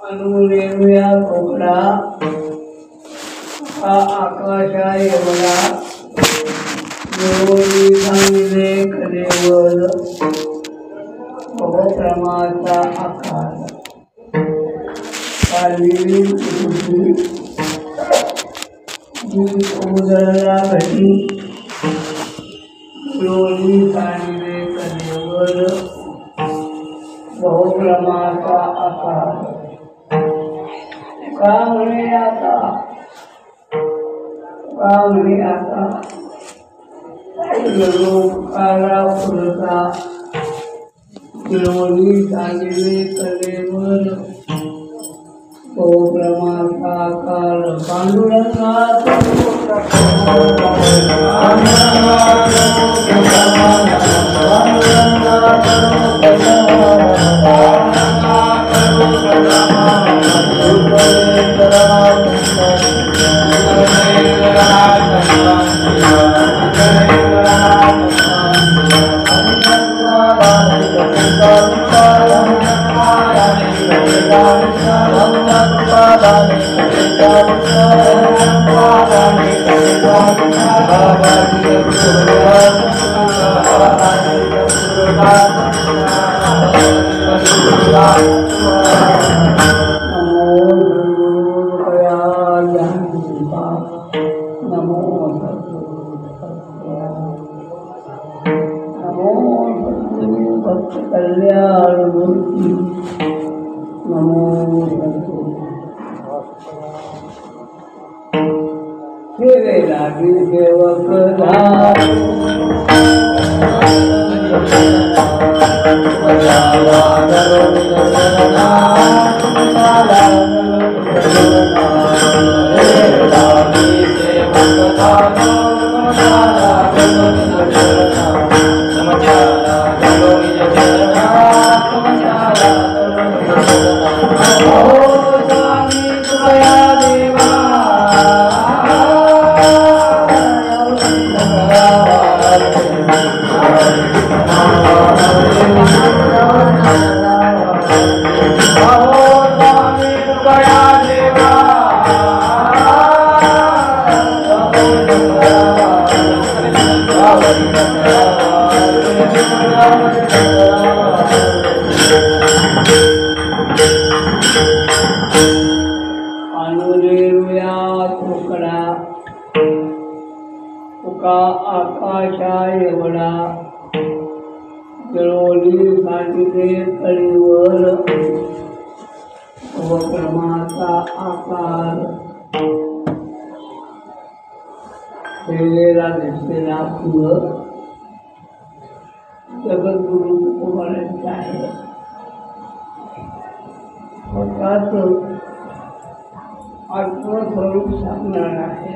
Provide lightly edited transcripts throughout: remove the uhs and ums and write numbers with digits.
अनुरेव्या कोकणा हा आकाशा एवढा निरोगी सांगिले कलेवर बहुक्रमाचा आकार काली उदरला घटी निरोगी सांगिले कलेवर बहुक्रमाचा आकार का म्हणे आता लोकाला फुलता निरोगी सांगिले कलेवर बहुक्रमाचा आकार पांडुरंगाचा आकाशा एवढा जळोली सांगिले कळीवर उपक्रमाचा आकार खेळलेला दिसलेला फुल जगद्गुरु तुकोबारांचे आहे. स्वतःच आत्मस्वरूप सांगणार आहे.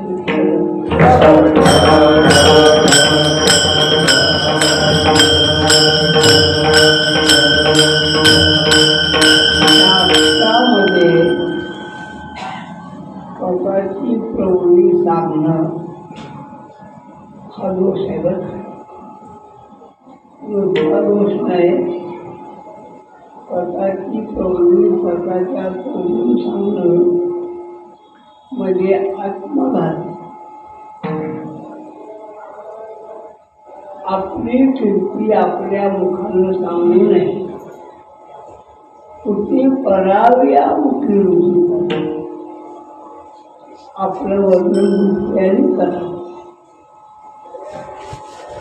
स्वतःची प्रवृत्ती सांगणं हा दोष आहे. दोष नाही. स्वतःची प्रवृत्ती स्वतःच्या तोंडून सांगणं म्हणजे आत्मघात. आपली कीर्ती आपल्या मुखानं सांगू नये. कुठे पराव्या मुखी रुजू आपलं वर्णन दुसऱ्याने करा.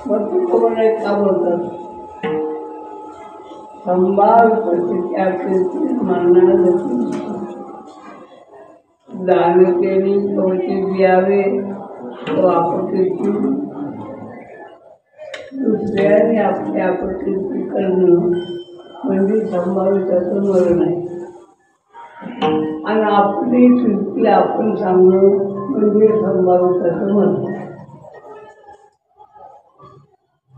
मग तुकोबाराय का बोलतात? संभाव्य त्या कीर्ती मानणारा दानतेने कवचित द्यावे तो अपकीर्ती दुसऱ्याने आपली अपकीर्ती करणं म्हणजे संभाव्यताचं मरण आहे. आणि आपली कीर्ती आपण सांगणं म्हणजे संभाव्यताचं मरण.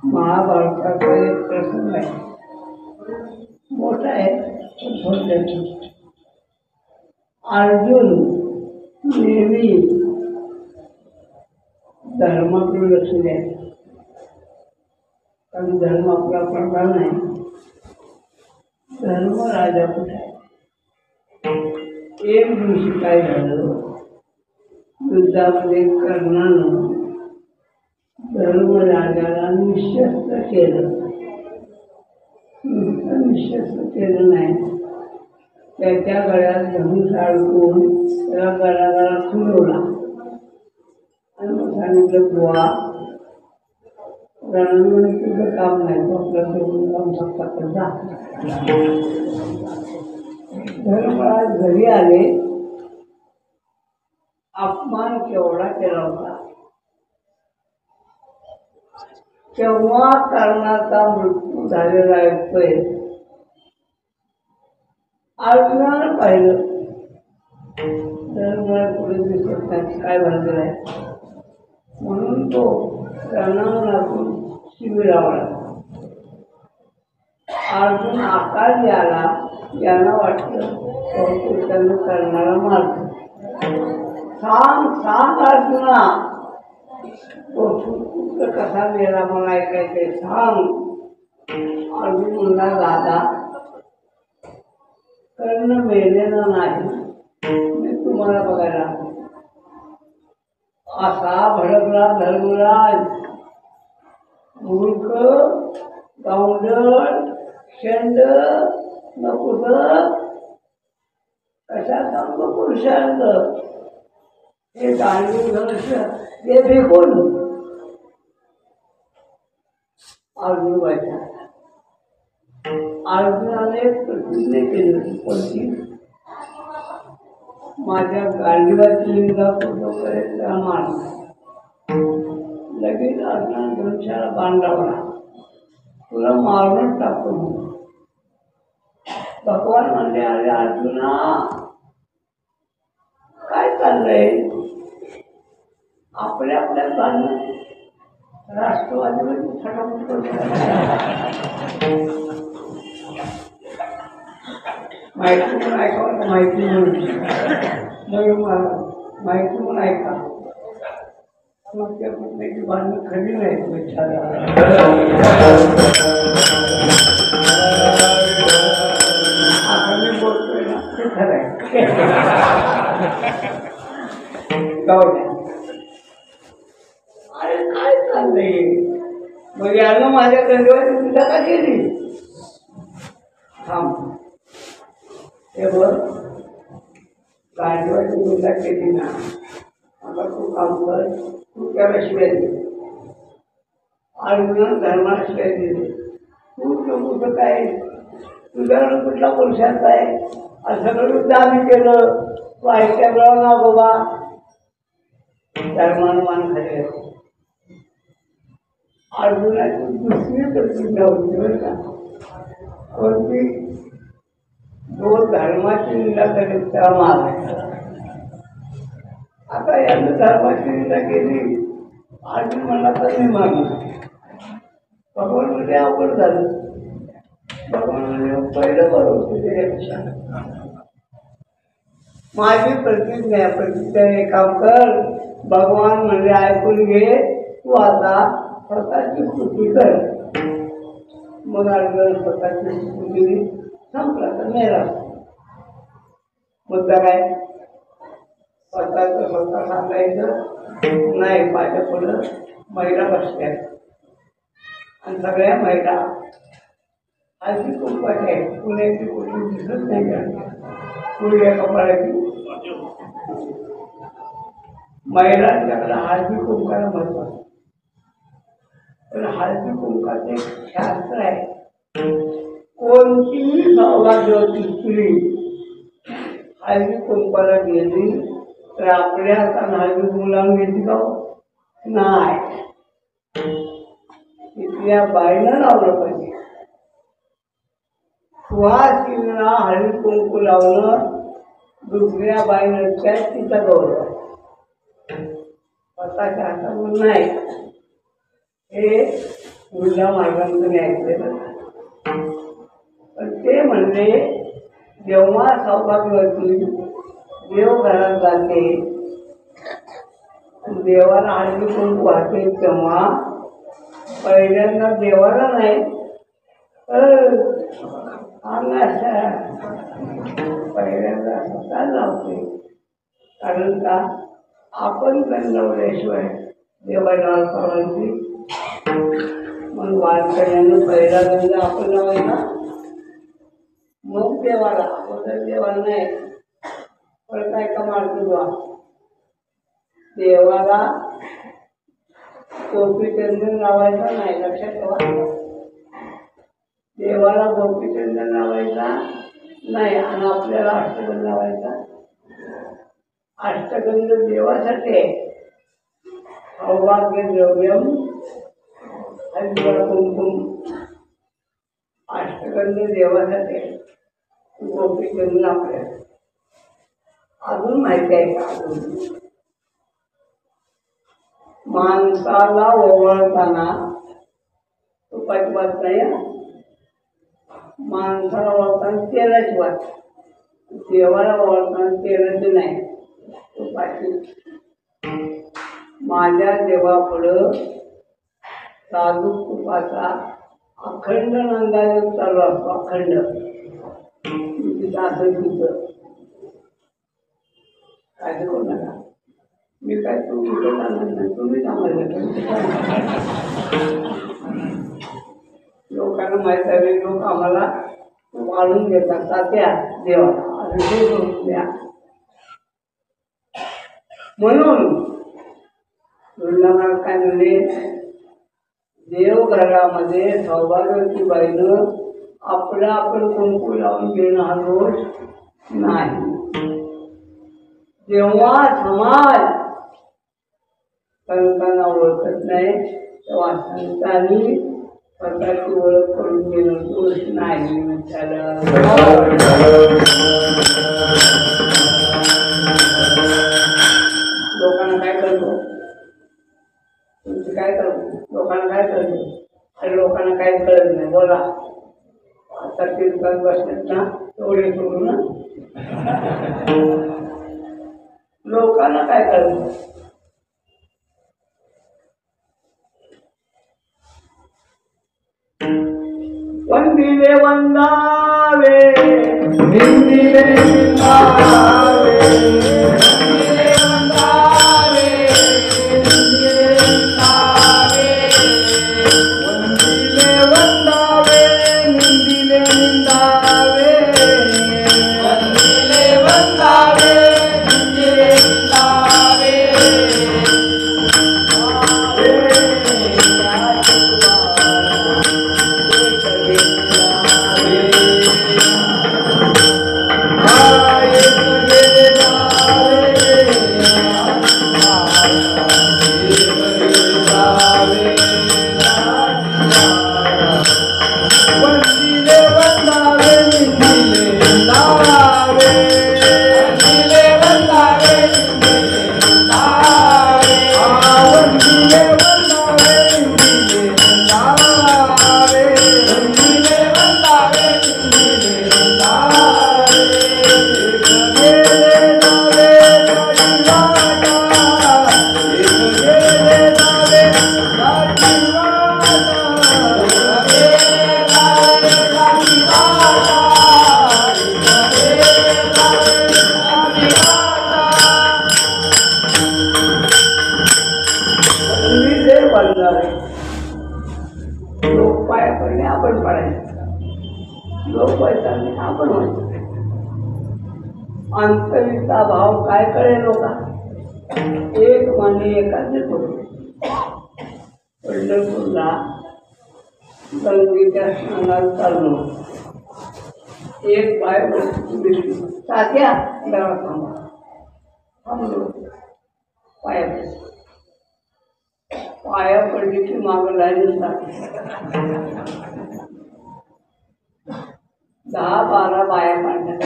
महाभारताचा एक प्रसंग आहे, मोठा आहे. अर्जुन नेहमी धर्माकडे लक्ष द्यायचं, कारण धर्म आपला प्रधान आहे. धर्म राजा कुठे आहे? एक दिवशी काय झालं, युद्धामध्ये कर्णानं धर्मराजाला निशस्त्र केलं. निशस्त्र केलं नाही, त्याच्या गळ्यात धनुष अडकून त्याला गळाला फुलवला आणि मग सांगितलं, बुवा रणमध्ये तुझं काम नाही, तो आपलं सोडून जाऊन शकता जा. धर्मराज घरी आले, अपमान केवढा केला होता. तेव्हा कर्णाचा मृत्यू झालेला ऐकतोय. अर्जुनानं पाहिलं, धर्मराज पुढे दिसत नाही, काय झालेलं आहे म्हणून तो रणावर लागून शिबिरावर आला. अर्जुन आकाश आला, यांना वाटलं त्यानं कर्णाला मारलं. सांग सांग अर्जुना, तो पुत्र कसा मेला मला ऐकायचंय, सांग. अर्जुन म्हणला, दादा कर्ण मेलेला नाही, मी तुम्हाला बघायला. असा भडकला धर्मराज. मूर्ख, गावंढळ, शेंड, नपुसक, कशा सांगतो पुरुषांत हे गांडूळ धनुष्य हे फेकून अर्जुन व्हायचा. अर्जुनाने प्रतिज्ञा केली होती, कोणती? माझ्या गांडीवाची लिंगा फोटोपर्यंत मारणार. लगेच अर्जुन धनुष्याला बाण लावला, तुला मारून टाकतो. भगवान म्हणले, अरे अर्जुना काय चाललंय? आपल्या आपल्या चालणं राष्ट्रवादीमध्ये फटाफट करतो. माहिती म्हणून ऐकावं, माहिती म्हणून माहिती म्हणून ऐका. मग त्या पुण्याची बांधणी खरी नाही. आता मी बोलतोय ना, ते खरं आहे. जाऊ द्या. अरे काय चाललंय? मग यानं माझ्या कंडीवर चिंता का केली? थांब, हे बघ, गांडीवाची चिंता केली ना, आता तू काम कर. तू त्याला शिवाय दिली, अर्जुन धर्माला शिवाय दिली. तू तुझं काय, तुझ्याकडे कुठला पुरुषार्थ आहे? असं सगळं युद्ध आम्ही केलं, तू ऐकत्या वेळा ना बाबा. धर्मानं मान खाली. अर्जुनाची दुसरी प्रतिज्ञा होती बरं का, कोणती? जो धर्माची निंदा करेल त्याला मारायचा. आता यानं धर्माची निंदा केली, अर्जुन म्हणला तर मी मारणार. भगवान म्हणजे अवघड झालं. भगवान म्हणजे पहिलं बरोबर त्याच्यापेक्षा माझी प्रतिज्ञा हे काम कर. भगवान म्हणजे ऐकून घे, तू आता स्वतःची स्तुती कर. मग अर्जुन स्वतःची स्तुती संपला तर मेला. मुद्दा काय? स्वतःचं स्वतः सांगायचं नाही. माझ्या पुढं महिला बसल्या आणि सगळ्या महिला अशी कुंपाची आहे. पुण्याची कुठली दिसत नाही का? पुढल्या कपाळाची महिलांच्याकडे हळदी कुंकाला महत्व असतं. पण हळदी कुंकाचे शास्त्र आहे. कोणतीही सौभाग्यवती स्त्री हळदी कुंकाला गेली तर आपल्या हाताने हळदी मुलांना घेतली का? नाही, तिथल्या बाईनं लावलं पाहिजे. सुहासिनीला हळदी कुंकू लावणं दुसऱ्या बाईनं त्या तिचा गौरव, स्वतःच्या हातावर नाही. हे उलटा मार्गांतून ऐकलेलं. पण ते म्हणले, जेव्हा सौभाग्यवती देवघरात जाते, देवाला हळदी कुंकू वाहते, तेव्हा पहिल्यांदा देवाला नाही, पहिल्यांदा स्वतः लावते. कारण का आपण गंधवल्याशिवाय देवाला पावती. मग वारकऱ्यानं पहिला गंध आपण लावायचा, मग देवाला. अगोदर देवाला नाही. परत काय का मारतो देवाला गोपीचंदन लावायचा नाही, लक्षात ठेवा. देवाला गोपीचंदन लावायचा नाही आणि आपल्याला अष्टगंध लावायचा. अष्टगंध देवासाठी आहे. सौभाग्य द्रव्यम हरिद्र कुंकुम. अष्टगंध देवासाठी आहे, गोपीचंदन आपल्याला. अजून माहिती आहे का? अजून माणसाला ओवाळताना तुपाची वाट नाही. माणसाला ओवाळताना तेलाची वाट, देवाला ओवाळताना तेलाची नाही, तुपाची. माझ्या देवापुढं साधू तुपाचा अखंड नंदायोग चालू असतो. अखंड तिथं असं तिथं काय करू नका. मी काय तुम्ही जाणार नाही, तुम्ही सांगायचं. लोकांना माहीत आहे, लोक आम्हाला वाढून घेतात. तात्या देवाला अभिषेक करून द्या म्हणून. वृंदावनात काय म्हणले, देवघरामध्ये सौभाग्यवती बाईनं आपलं आपण कुंकू लावून घेणं हा दोष नाही. जेव्हा समाज संतांना ओळखत नाही तेव्हा संतांनी स्वतःची ओळख करून घेणं दोष नाही. लोकांना काय करतो, तुमचं काय करतो, लोकांना काय करतो, आणि लोकांना काय कळत नाही. बोला, आता कीर्तन बसत ना तेवढे सोडू ना. लोकांना काय कळत. वंदिले वंदावे निंदिले निंदावे, वंदिले वंदावे निंदिले निंदावे, वंदिले वंदावे निंदिले निंदावे, वंदिले वंदावे निंदिले निंदावे. लोक पाया पडले आपण पडायचं, लोक व्हायचं आपण व्हायचं. अंतरीचा भाव काय कळेल लोका. एक माने एकाचे होते. पंढरपूरला गंगेच्या स्नानाला चाललो. एक बाय दिसली, तात्या जरा थांबा. थांबलो, पाया पडले. पाया पडली की मागं लाईन टाकली. 10-12 बाया पाडल्या.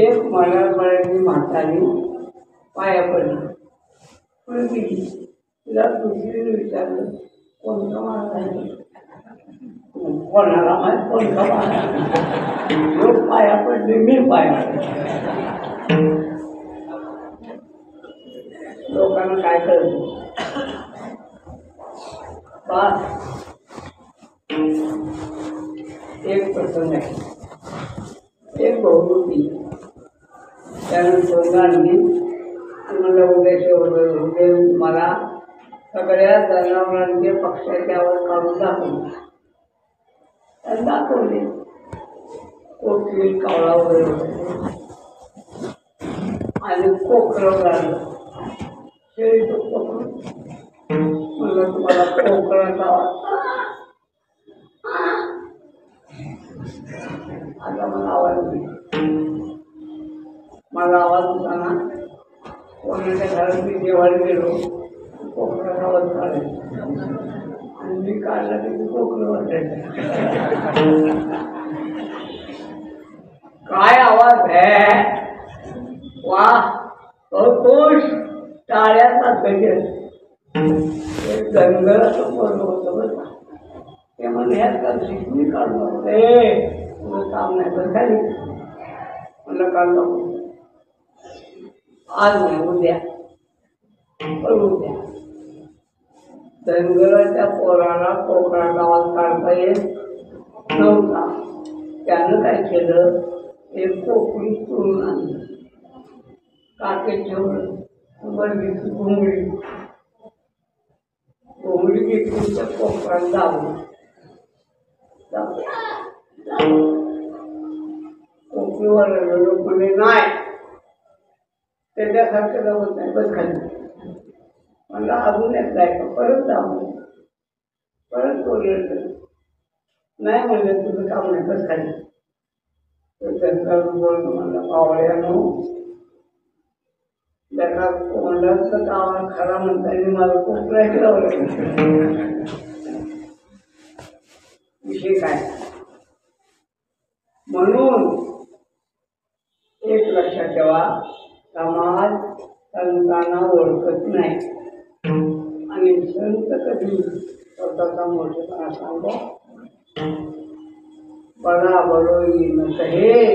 एक मळ्याची म्हातारी पाया पडली, पुढे गेली. तिला दुसरीने विचारलं, कोणता माणूस आहे? कोणाला माहीत कोणता माणूस? लोक पाया पडले, मी पाया पडले. लोकांना काय कळतं. एक प्रसंग आहे. एक बहुमती त्यानं सोंगांनी मला उद्या मला सगळ्या जनावरांचे पक्षाच्यावर काढून दाखवले कोथील कावळा वगैरे आणि कोकरं लागलं शेळी तो कोकरं म्हणलं तुम्हाला कोकराचा आता मला आवाज होता ना कोणाच्या घरात मी जेवायला गेलो कोकराचा आवाज काढायचा आणि मी काढला की कोकरं वाटायचं काय आवाज आहे वा खुश टाळ्याचा गजर एक जंगलाचं पोरं होतं बरं ते म्हणजे ह्यात शिकवी काढलं तुझं काम नाही तर झाली म्हणलं काढलं आज नाही उद्या पण उद्या जंगलाच्या पोराला कोकणात आवाज काढता येत नव्हता त्यानं काय केलं एक कोकणी चुरून आणलं काके ठेवलं बरं घोंगडी घोंगडी घेतली त्या कोकणात जावं कोकणीवर लोकांनी नाही त्याच्यासारखं जमत नाही बस खाली म्हणलं अजून एक जायचं परत जावं परत बोललं नाही म्हणलं तुझं काम नाही बस खाली तर बोलणं म्हणलं पावळ्यानं त्याला कोंडाचं काम खरा म्हणता मला खूप लावलं विषय काय म्हणून एक लक्षात ठेवा समाज संतांना ओळखत नाही आणि संत कधी स्वतःचा मोठेपणा सांगतो बडा बडोई न कहे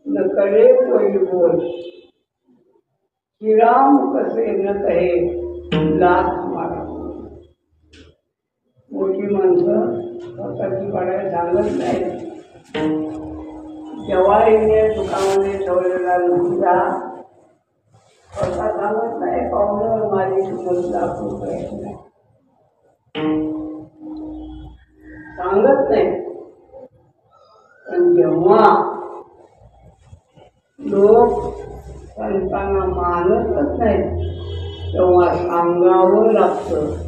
न करे कोई बोल श्रीराम कसे न कहे लाख मारा मोठी माणसं स्वतःची बडाई सांगत नाही जवारीने दुकानाने ठेवलेला नसला स्वतः सांगत नाही पाहुणं माझी किंमत दाखवू प्रयत्न नाही सांगत नाही पण जेव्हा लोक संतांना मानतच नाही तेव्हा सांगावं लागतं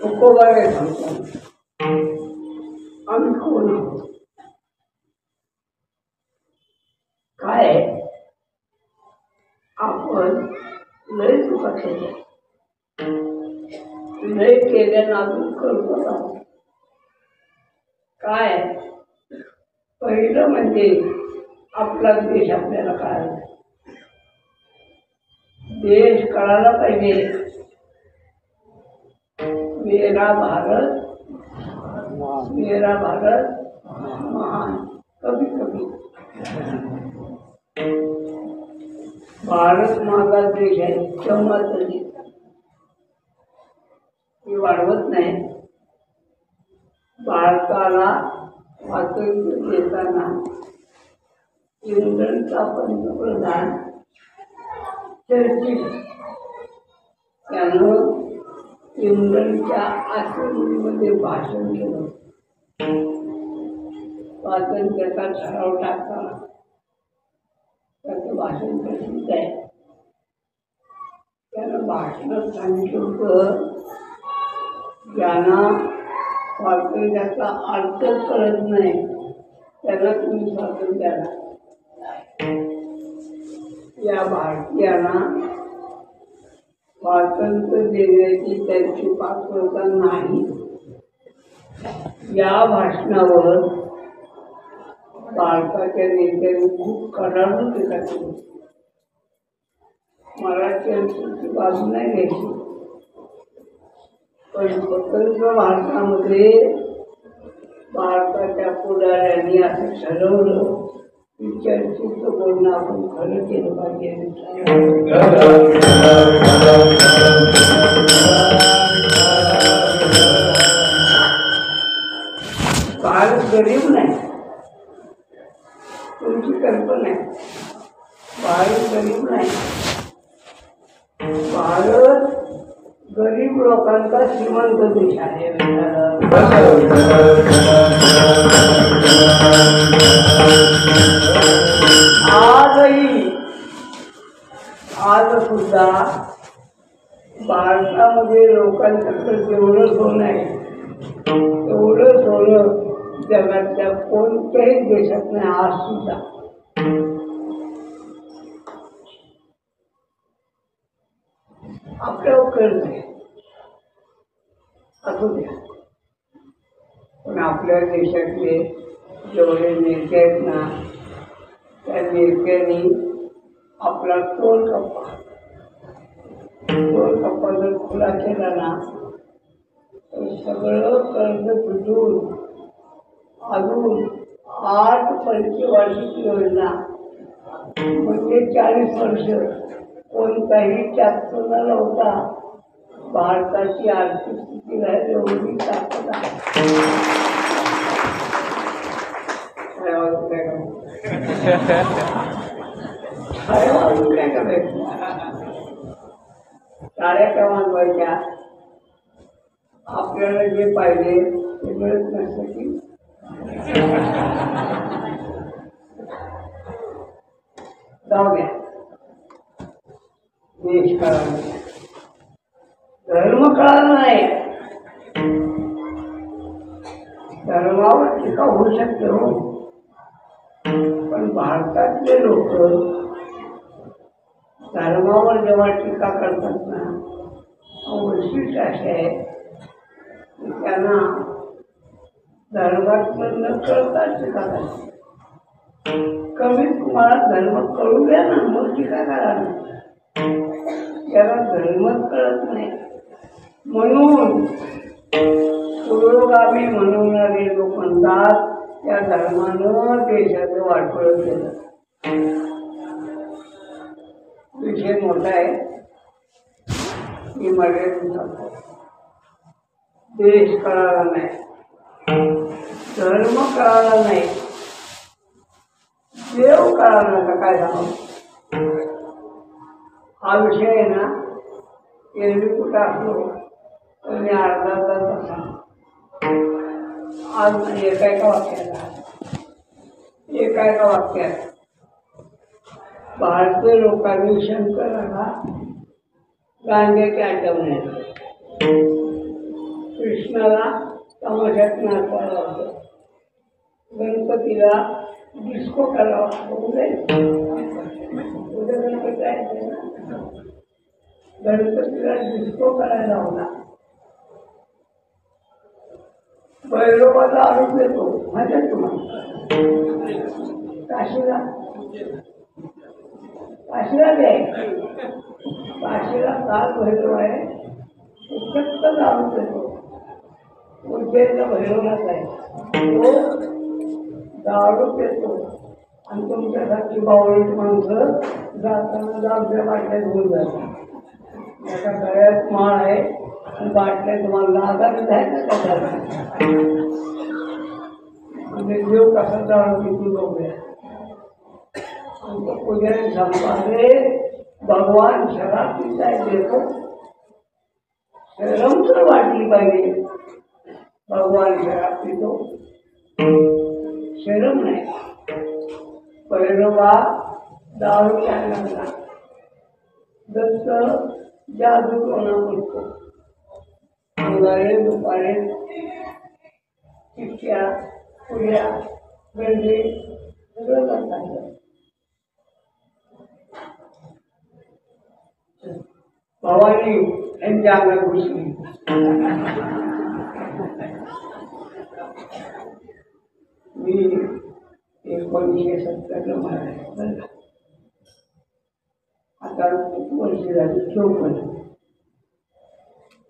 तुकोबाने सांगतो आम्ही कोण आहोत. काय आपण लय चुका केल्या, लय केल्यानं अजून करतो आहोत. काय पहिलं म्हणजे आपला देश आपल्याला कळाला. देश कळायला पाहिजे. मेरा भारत महान. कभी कभी भारत माझा देश आहे तेव्हाच मी वाढवत नाही. भारताला स्वातंत्र्य देताना इंग्लंडचा पंतप्रधान चर्चिल त्यानं इंग्लंडच्या असेंब्लीमध्ये भाषण केलं. स्वातंत्र्याचा ठराव टाकताना त्याचं भाषण प्रसिद्ध आहे. त्यानं भाषणात सांगितलं होतं, ज्यांना स्वातंत्र्याचा अर्थ कळत नाही त्याला तुम्ही स्वातंत्र्य द्या. या भारतीयांना स्वातंत्र्य देण्याची त्यांची पात्रता नाही. या भाषणावर भारताच्या नेत्यांनी खूप कडाडून टीका केली. मला त्यांची बाजू नाही घ्यायची, पण स्वतंत्र भारतामध्ये भारताच्या पुढाऱ्यांनी असं ठरवलं की चर्चेचं बोलणं आपण खरं केलं पाहिजे. भारत गरीब नाही, तुमची कल्पना आहे. भारत गरीब नाही. भारत गरीब लोकांचा श्रीमंत देश आहे. आज सुद्धा भारतामध्ये लोकांच्याकडे जेवढं सोनं आहे तेवढं सोनं जगातल्या कोणत्याही देशात नाही. आज सुद्धा आपल्यावर कर्ज आहे असू द्या, पण आपल्या देशातले जेवढे नेते आहेत ना त्या नेत्यांनी आपला टोल कप्पा जर खुला केला ना तर सगळं कर्ज फिटून अजून 8 पंचवार्षिक योजना म्हणजे 40 वर्ष कोणताही टॅक्स न लावता भारताची आर्थिक स्थिती राहील एवढी ताकद आहे. काय करायचं, साड्या का मानवायच्या, आपल्याला जे पाहिजे ते मिळत नसतं की जाऊ द्या. देश कळाला नाही, धर्म कळाला नाही. धर्मावर टीका होऊ शकते हो, पण भारतातले लोक धर्मावर जेव्हा टीका करतात ना वैशिष्ट्य असे आहे की त्यांना धर्मातलं न कळता टीका करतात. कमी तुम्हाला धर्म कळू द्या ना मग टीका करा ना. त्याला धर्मच कळत नाही म्हणून पुरोगामी म्हणवणारे लोक म्हणतात त्या धर्मानं देशाचं वाटोळं केलं. विषय मोठा आहे, मी मर्यादित सांगतो. देश कळाला नाही, धर्म कळाला नाही, देव कळाला का काय सांगू. हा विषय आहे ना, एरवी कुठं असलो तर मी अर्धा तास असा आज एका वाक्यात भारतीय लोकांनी शंकराला गांजाचे आठवण कृष्णाला तमाशात नाचवायला लावतो, गणपतीला डिस्को करावा उद्या गणपती आहे ना, गणपतीला डिस्को करायला होता. भैरवाचा आरोप देतो माहिती आहे तुम्हाला. काशीला काशीला दे, काशीला काल भैरव आहे, उच्चत्त आरोप देतो. उज्जैनला भैरवनाथ आहे, तो दारू पितो आणि तुमच्यासारखी बावळट माणसं जाताना दारूच्या बाटल्या घेऊन जातात. त्याच्या गळ्यात माळ आहे आणि बाटल्या तुम्हाला लागायचं आहे ना त्याच्यात. म्हणजे देव कसा दारू पितो बघूया. आमचं पुजारी संपादे भगवान शराब पिताय देतो, शरम तर वाटली पाहिजे. भगवान शराब पितो, शरम नाही. भैरवा दारू प्यायला लागला, दत्त जादू टोना करतो. अंगारे दुपारे चिठ्ठ्या पुऱ्या गंडे सगळं करतात. भवानी यांच्या अंगात घुसली. मी 1970 मारला. आता किती वर्ष झाली, 54.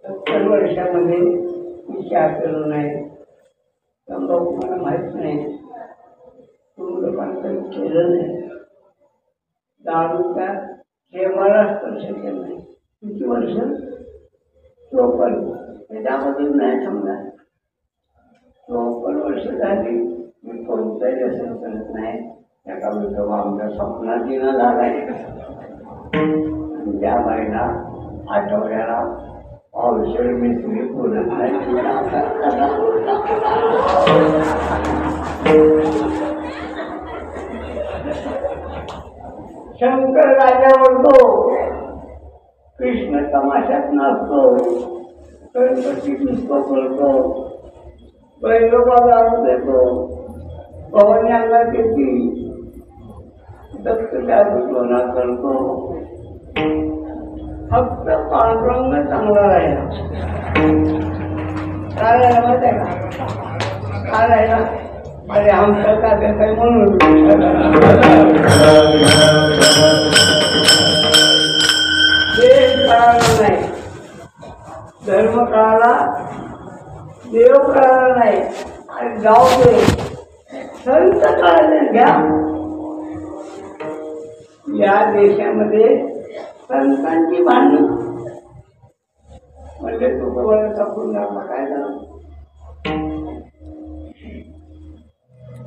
70 वर्षामध्ये मी चहा केलं नाही, तंबाखू मला माहीत नाही, धूम्रपान कधी केलं नाही, दारू का हे मला स्पर्श केलं नाही. किती वर्ष? 54. त्याच्यामधून नाही समजा 54 वर्ष झाली मी कोणतंही व्यसन करत नाही. एका मित्र आमच्या स्वप्नात येणं झालाय. त्या बाईला आठवड्याला औषध मिसळी पुरत नाही. शंकर राजा म्हणतो, कृष्ण तमाशात नसतो, गणपती डिस्को करतो, भैरवा दारू देतो, भवानी अंगात येते, दत्त जादू टोना करतो. फक्त पांडुरंग चांगला राहिला. काय राहिला माहिती आहे का? काय राहिला? अरे आमचं काय काय म्हणून देश कळाला नाही, धर्म कळाला, देव कळाला नाही. आणि जाऊ दे संत कळाले. घ्या या देशामध्ये संतांची भांडण म्हणजे तुकोबाला सापडून लागला. काय झालं?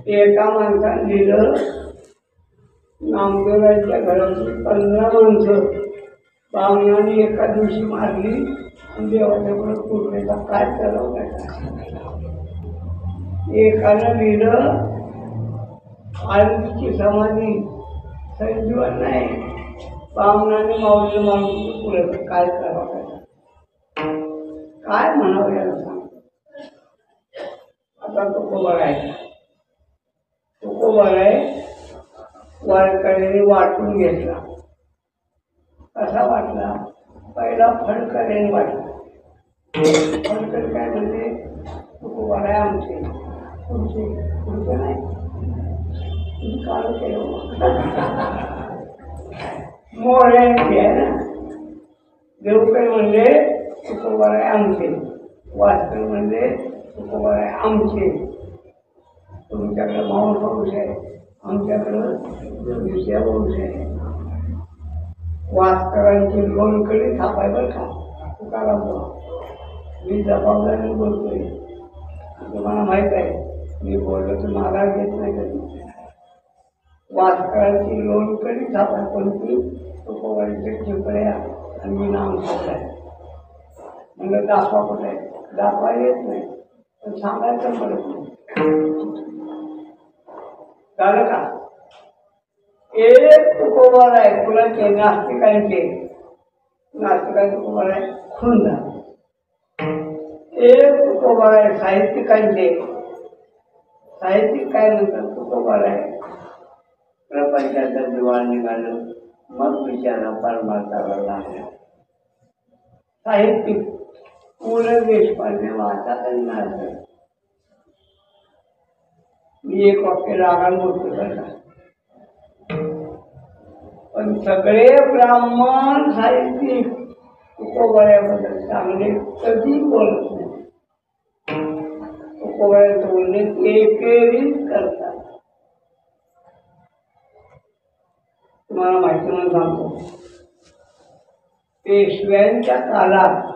एका माणसाने लिहिलं, नामदेवाच्या घरातली 15 माणसं बामणाने एका दिवशी मारली आणि देवाच्या पुढे कुटण्याचा काय चालवण्याचा. एकानं लिहिलं, आळंदीची समाधी संजीवन नाही, बामणाने माऊली मारून पुढे काय करावं. काय म्हणावं याला सांग. आता तुकोबा आहे, तुकोबा आहे वारकऱ्यांनी वाटून घेतला. कसा वाटला? पहिला फडकऱ्यांनी वाटला. फडकर काय म्हणजे तुकोबा आहे आमचे, तुमचे तुमचे नाही, तुम्ही काढू केलं. मोहऱ्यांची आहे ना. देवकर म्हणजे तुकोबा आहे आमचे, वारकर म्हणजे तुकोबा आहे आमचे. तुमच्याकडे माऊस वंश आहे, आमच्याकडं दुसऱ्या वंश आहे. वारकरांची लोणकडी थापाय बरं का तुकाराम. मी जबाबदारी बोलतोय, तुम्हाला माहीत आहे. मी बोललो तर माघार घेत नाही कधी. वारकरांची लोणकडी थापाय कोणती? तुकोबाईचे चिपळ्या आणि मी नाम सांगताय. म्हणजे दाखवा कुठे आहे? दाखवा येत नाही, पण सांगायचं पडत नाही. झालं का? एक तुकोबार आहे कुणाचे? नास्तिकांचे. नास्तिकांचे तुकोबार आहे खुंदा. एक तुकोबार आहे साहित्यिकांचे. साहित्यिक काय म्हणतात? तुकोबार आहे प्रपंचाचं दिवाळ निघालं मग विचारा परमार्थाला लागला. साहित्यिक पु ल देशपांडे वाचा त्यांना. मी एक वाक्य रागान बोलतो त्याला, पण सगळे ब्राह्मण साहित्यिक तुकोबाऱ्याबद्दल चांगले कधी बोलत नाही. तुकोबाऱ्याचं बोलणे एकेरीच करतात. तुम्हाला माहिती म्हणून सांगतो, पेशव्यांच्या काळात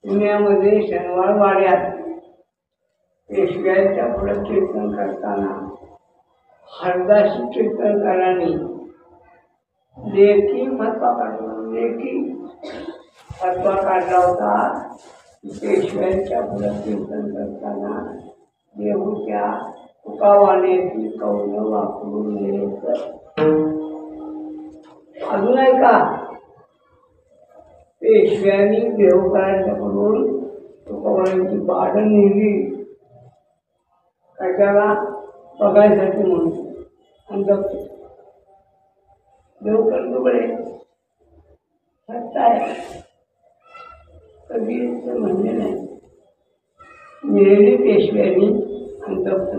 पुण्यामध्ये शनिवार वाड्यात पेशव्यांच्या पुढे कीर्तन करताना हरदासी कीर्तनकारांनी लेखी फतवा काढला होता. पेशव्यांच्या पुढे कीर्तन करताना देहूच्या तुकावाण्याची कौल वापरू नयेत. अजून आहे का? पेशव्यांनी देहूकरांच्याकडून तुकावाण्याची भाडं नेली कशाला? बघायसाठी म्हणून. आणि देवकर तुकडे सत्ता आहे कधी म्हणले नाही. नेली पेशव्यांनी आणि जप्त.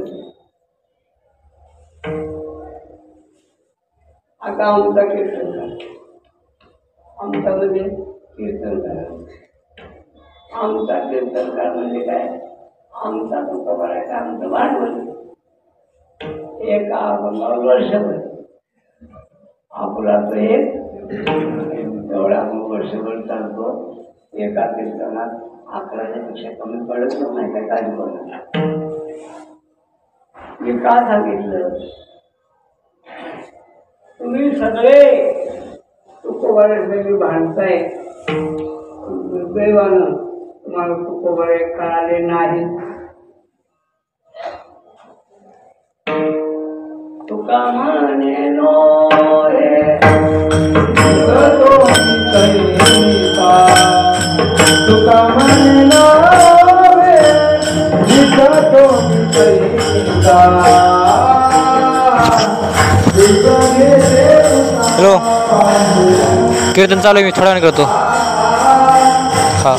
आता आमचा कीर्तन करा, आमच्यामध्ये कीर्तन करा. आमचा कीर्तन करा म्हणजे काय? आमचा तुका करायचा आमचं भांडवल. एका अभंगावर वर्षभर आपला तो एक तेवढा आपण वर्षभर चालतो. एका कीर्तनात 11पेक्षा कमी पडत नाही काय काही पडत. मी का सांगितलं? तुम्ही सगळे तुकोबाऱ्यासाठी भांडताय, दुर्दैवानं तुम्हाला तुकोबारे कळाले नाही. तुका म्हणेनो रे तुका म्हणेनो रे हॅलो, कीर्तन चालू आहे, मी थोडा वेळ करतो. हा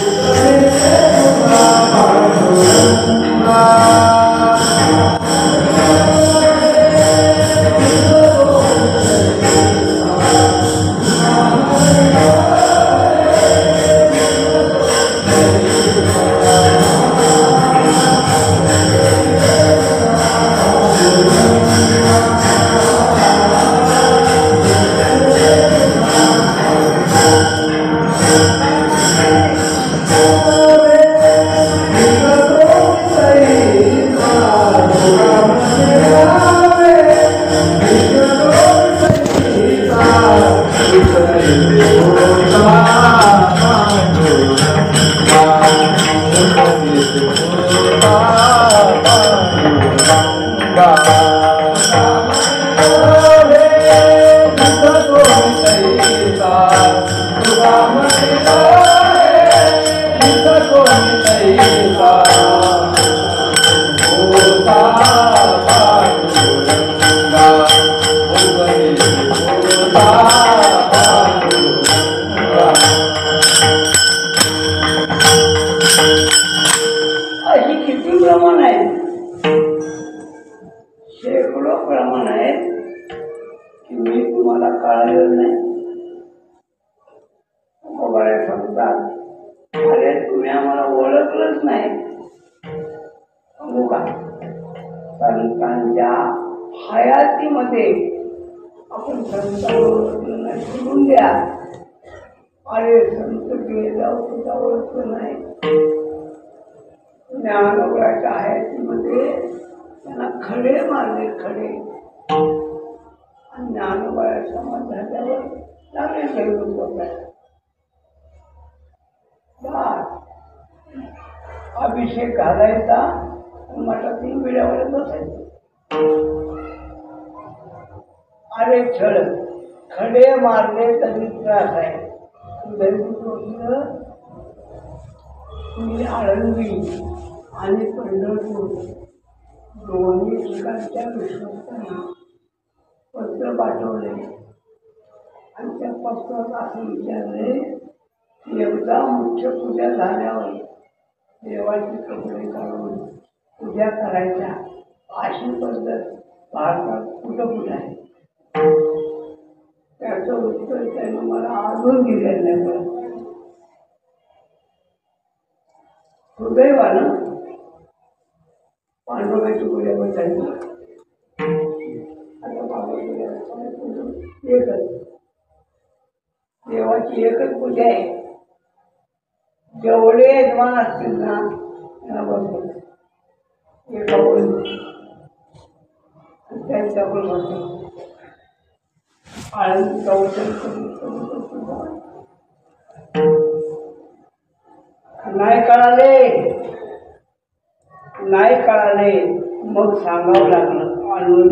अरे तुम्ही आम्हाला ओळखलंच नाही. संतांच्या हयातीमध्ये आपण संतांना सोडून द्या. अरे संत गेल्यावर सुद्धा ओळखलं नाही. ज्ञानोबाच्या हयातीमध्ये त्यांना खडे मारले, खडे. आणि ज्ञानोबाया समाज झाल्यावर चांगले सैनिक होतात. अभिषेक घालायचा, मठातील बिड्यावर बसायचं. अरे छळ, खडे मारले तरी त्रास आहे. मी आळंदी आणि पंढरपूर दोन्ही ठिकाणच्या विश्वासांना पत्र पाठवले आणि त्या पत्रात असं विचारले की एकदा मुख्य पूजा झाल्यावर देवाचे कपडे काढून पूजा करायच्या अशी पद्धत भारतात कुठं कुठं आहे. त्याचं उत्तर त्यानं मला अजून दिलेलं नाही. सुदैवानं पांडुरंगाची पूजा बसायची. आता बाबा एकच देवाची एकच पूजा आहे. जेवढे यजमान असतील ना त्यांना बसवलं एका बोलून त्यांच्यावर बसवलं. आळंदी नाही कळाले मग सांगावं लागलं अनुभव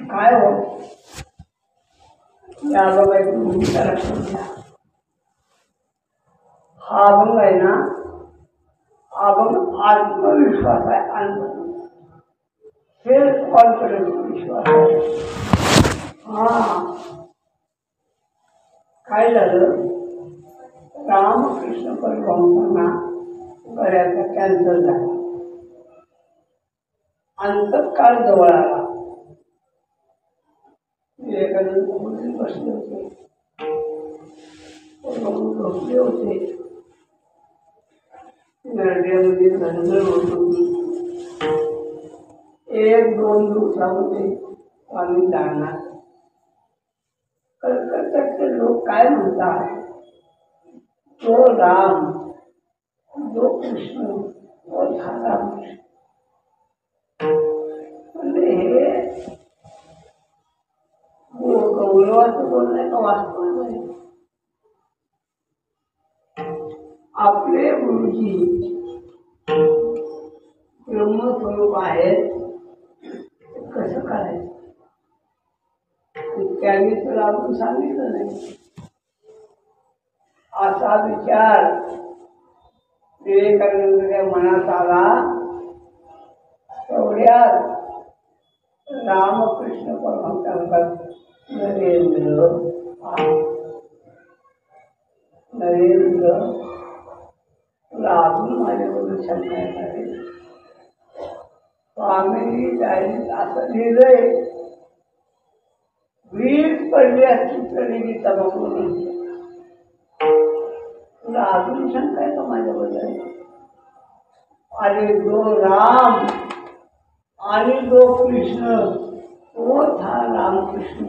काय हो या बघायची भूमिका लक्षात घ्या. हा अभंग आहे ना, अभंग आत्मविश्वास आहे. सेल्फ कॉन्फिडन्स विश्वास आहे. काय झालं, रामकृष्ण परमहंसांना बऱ्याचदा कॅन्सर झाला. अंतकाळ जवळ आला. विवेकानंद खुर्चीत बसले होते, झोपले होते. नरड्यामध्ये धनगर होत होती. 1-2 दिवसामध्ये आम्ही जाणार. कलकत्त्याचे लोक काय म्हणतात, तो राम जो कृष्ण तो झाला. म्हणजे हे गौरवाचं बोलणं का वास्तव नाही. आपले गुरुजी ब्रह्मस्वरूप आहेत, कसं करायचं त्यांनी तर आपण सांगितलं नाही. असा विचार विवेकानंदाच्या मनात आला. तेवढ्यात रामकृष्ण परमहंस नरेंद्र अजून माझ्याबरोबर शंका आहे. स्वामी डायरीत असं लिहिलंय, वीज पडली असती तरी मी तबाखून तुला अजून शंका आहे का माझ्याबद्दल. आणि जो राम आणि जो कृष्ण तोच हा रामकृष्ण.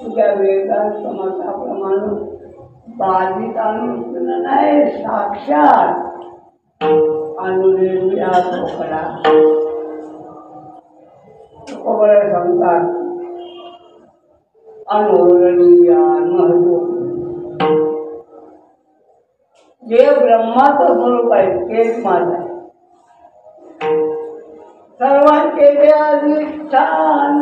तुझ्या वेदांत मताप्रमाणे बाधित अनुष्ठान नाही, साक्षात अनुरेया चोकडा कोबरा सांगतात. अनोरणीया महत्व जे ब्रह्माचं स्वरूप आहे तेच माझं आहे. सर्वांचे जे अधिष्ठान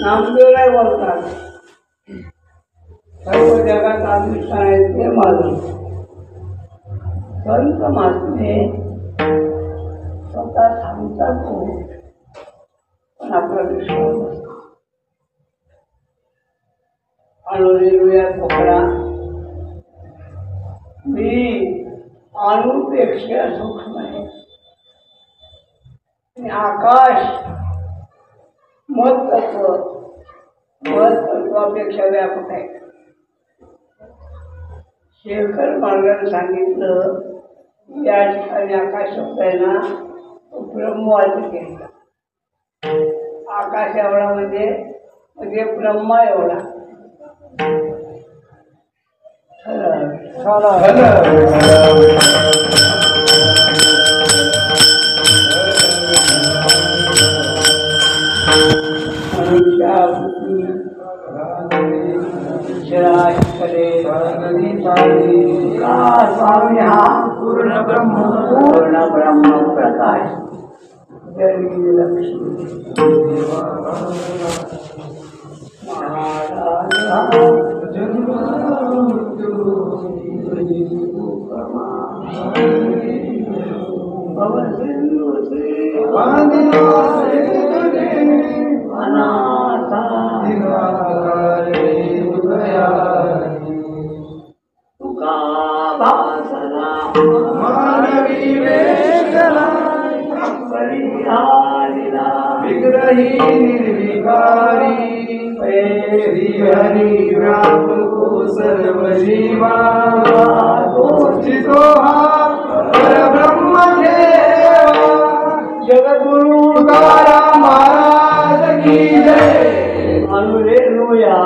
नामदेवराय बोलतात, सर्व जगात अधिष्ठान आहे ते माझं. संत महात्मे चालतो पण आपला विश्वास नसतो. अणुनिर्वया कोकणा मी अणुपेक्षा सूक्ष्म आहे. आकाश महत्त्वापेक्षा व्यापक आहे. शेखर मार्गाने सांगितलं या ठिकाणी आकाश शब्द आहे ना तो ब्रह्मवादी केला. आकाश एवढा म्हणजे ब्रह्मा एवढा. स्वामी हा पूर्ण ब्रह्म प्रकाश जरी लक्ष्मी विग्रही निर्विकारी हरि व्यापको सर्व जीवा तो हा परब्रह्म देवा. जगद्गुरु तुकाराम महाराज की जय. अनुरेणुया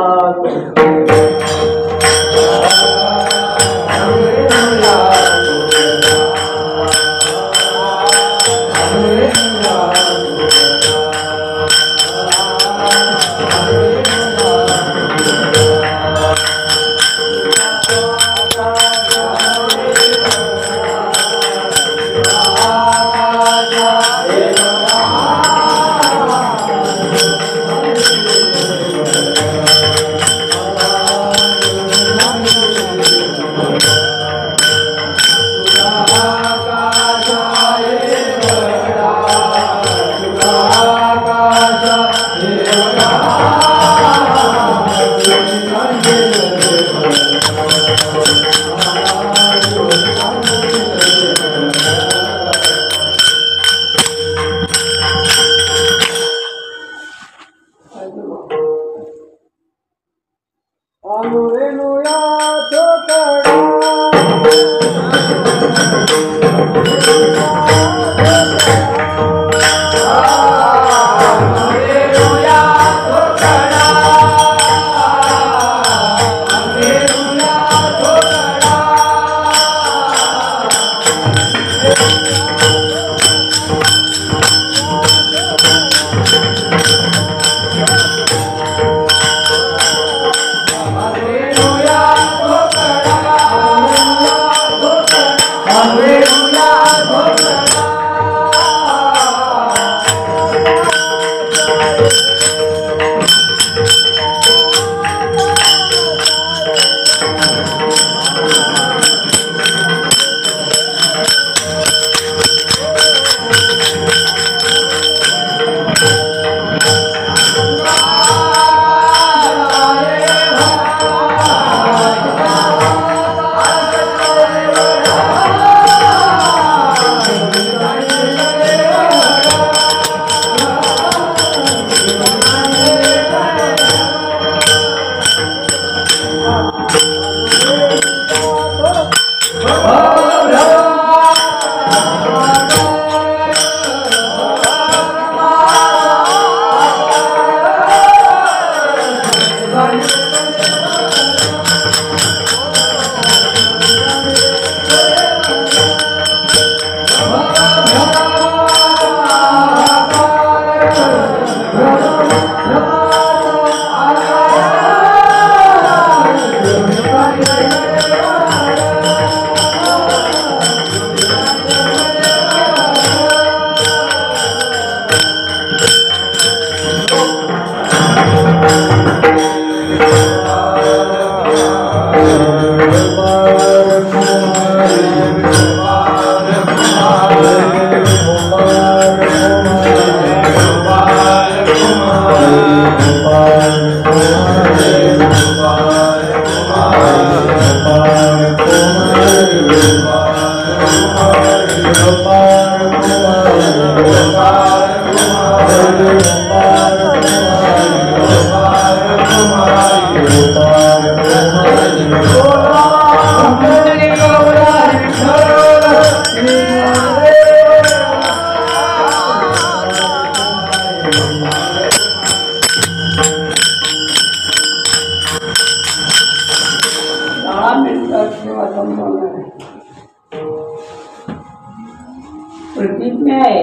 सूक्ष्म आहे,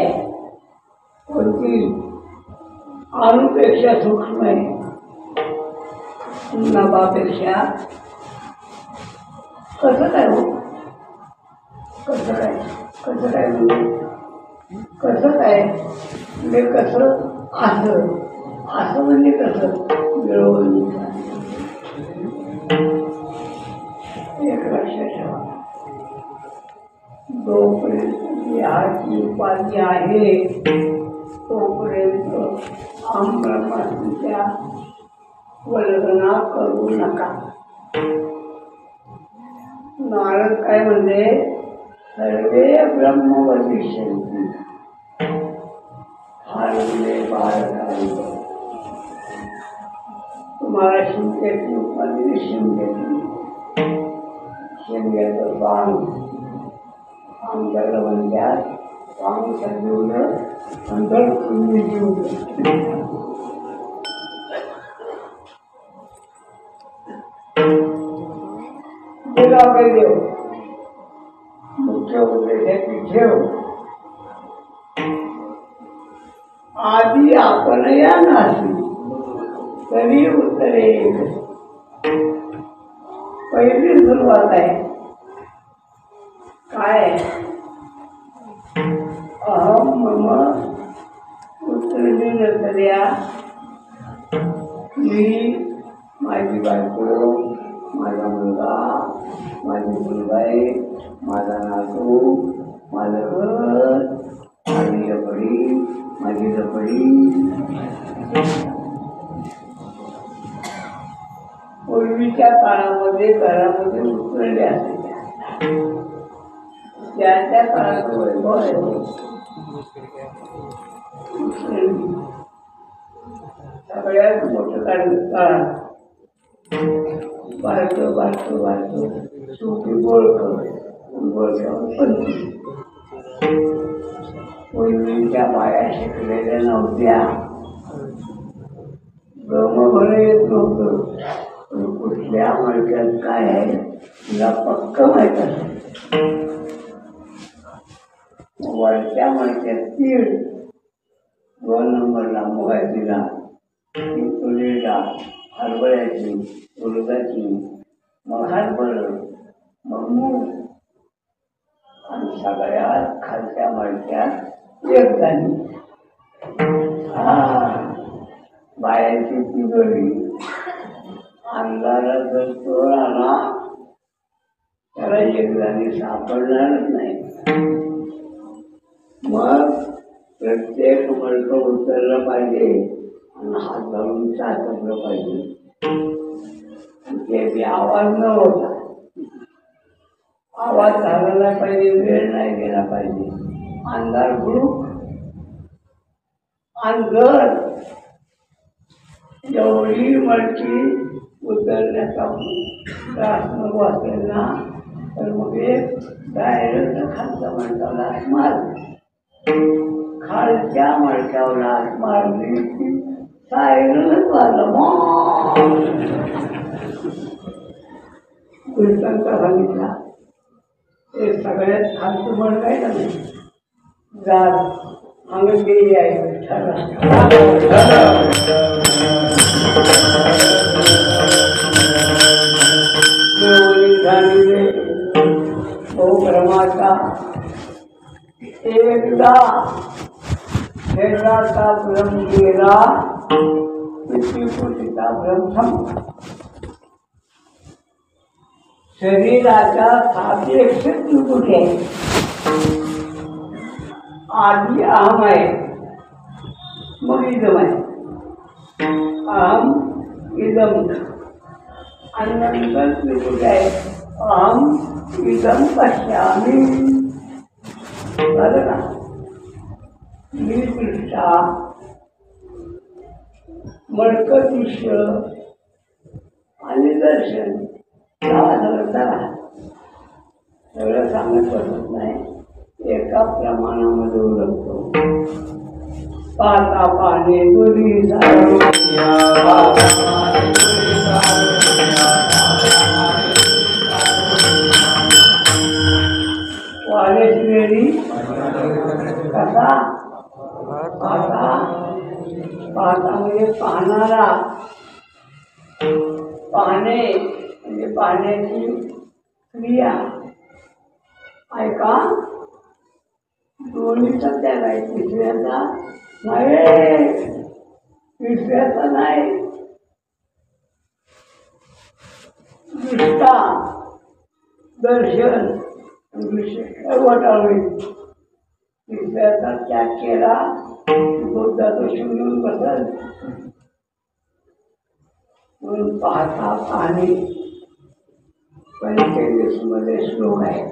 कोणती अणुपेक्षा सूक्ष्म आहे, नभापेक्षा. कसं काय हो? कसं काय म्हणजे कसं काय म्हणजे कसं असं म्हणजे कसं मिळवून एक लक्षात ठेवा. जोपर्यंत देहाची उपाधी आहे तोपर्यंत ब्रह्माच्या वल्गना करू नका. नारद काय म्हणजे सर्वे ब्रह्म वदिष्यन्ति हारले बाळकांत. तुम्हाला शिंक्याची उपाधी शिंक्याचं स्वांग आमच्याकडे म्हणतात स्वांग सजवलं नंतर तुम्ही जीवलं. देव मुख्य उद्देशाची ठेव. आधी आपण या नाही तरी उत्तरे. पहिली सुरुवात आहे काय? अहम मम उत्तरेया. मी, माझी बायको, माझा मुलगा, माझी मुलगाई, माझा नातू, माझं घर, माझी लपडी. पूर्वीच्या काळामध्ये घरामध्ये उतरले असायच्या. त्या काळाचं वैभव आहे. सगळ्यात मोठं काळ बारतो शेवटी पूर्वीच्या बाया शिकलेल्या नव्हत्या, ब्रह्मभर येत नव्हतं. कुठल्या मडक्यात काय आहे तुला पक्क माहीत असेल. वरच्या मडक्यात तीळ, 2 नंबरला मुगाची डाळ, तुरी डाळ, हरभऱ्याची, उडदाची, मग हरभरं, मग मूग, आणि सगळ्यात खालच्या मडक्यात एकदाणी. बायांची तिजोरी. अंधारात जर चोर आला त्याला एकदाणी सापडणारच नाही. मग प्रत्येक मडकं उतरलं पाहिजे आणि हात घालून चाचपलं पाहिजे. ते आवाज न होता, आवाज झाला नाही पाहिजे, वेळ नाही गेला पाहिजे. अंधार गुडूक. आणि जर एवढी मडकी उतरण्याचा त्रास नको असेल ना तर मग डायरेक्ट खालच्या मडक्याला मार. खालच्या मडक्याला मारली की सायरनच वाजलं. कीर्तनचा सांगितला ते सगळ्यात खालचं मडक आहे ना जात अंगठी आहे झालेले भ्रमाचा एकदा शरीराचा भ्रम गेला किती कोटीचा भ्रम संपला. शरीराच्या 701 कोटी आहे. आधी अहम आहे, मग इदम आहे. अहम इदम आणि नंतर त्रिपुटी आहे. अहम इदम पश्यामी. झालं का? मी दृष्टा, मडकं दृश्य आणि दर्शन सगळं सांगत बसत नाही, एका प्रमाणामध्ये ओळखतो. पाता पाने दुरी वालेश्वरी कसा पाहता पाहता म्हणजे पाहणारा पाहणे म्हणजे पाहण्याची क्रिया ऐका दोन्हीचा त्याग आहे तिसऱ्याचा नाही तिसऱ्याचा नाही दृष्टा दर्शन दृश्य वाटावे तिसऱ्याचा त्याग केला बुद्धाचा शून्य बसल म्हणून पाहता पाहणे 45 मध्ये श्लोक आहे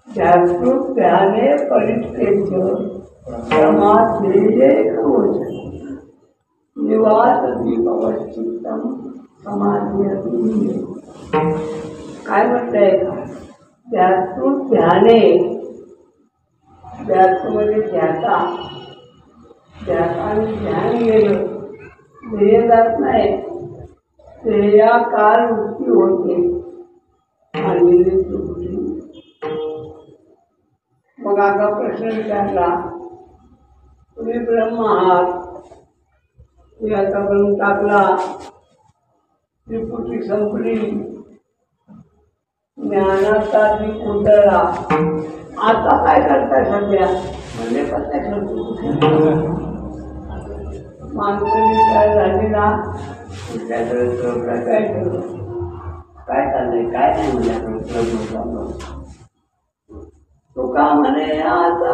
जागृत ध्याने परित्यज्य समाधेये कवचन निवास दीपवच्चित्तम समाधी काय म्हणताय जागृत ध्याने ध्यासमध्ये ध्याता ध्यासाने ध्यान गेलं ध्येय जात नाही ध्येया काल वृत्ती होते आणि चुकली मग आता प्रश्न विचारला तुम्ही ब्रह्म आहात तुम्ही आता ब्रह्म टाकला त्रिपुटी संपली ज्ञानाचा दीप उतरला आता काय करताय सध्या म्हणजे प्रत्यक्ष मानवी काय झाली ना कुठल्या काय ठेवलं काय चाललंय काय नाही म्हणजे तो का म्हणे आता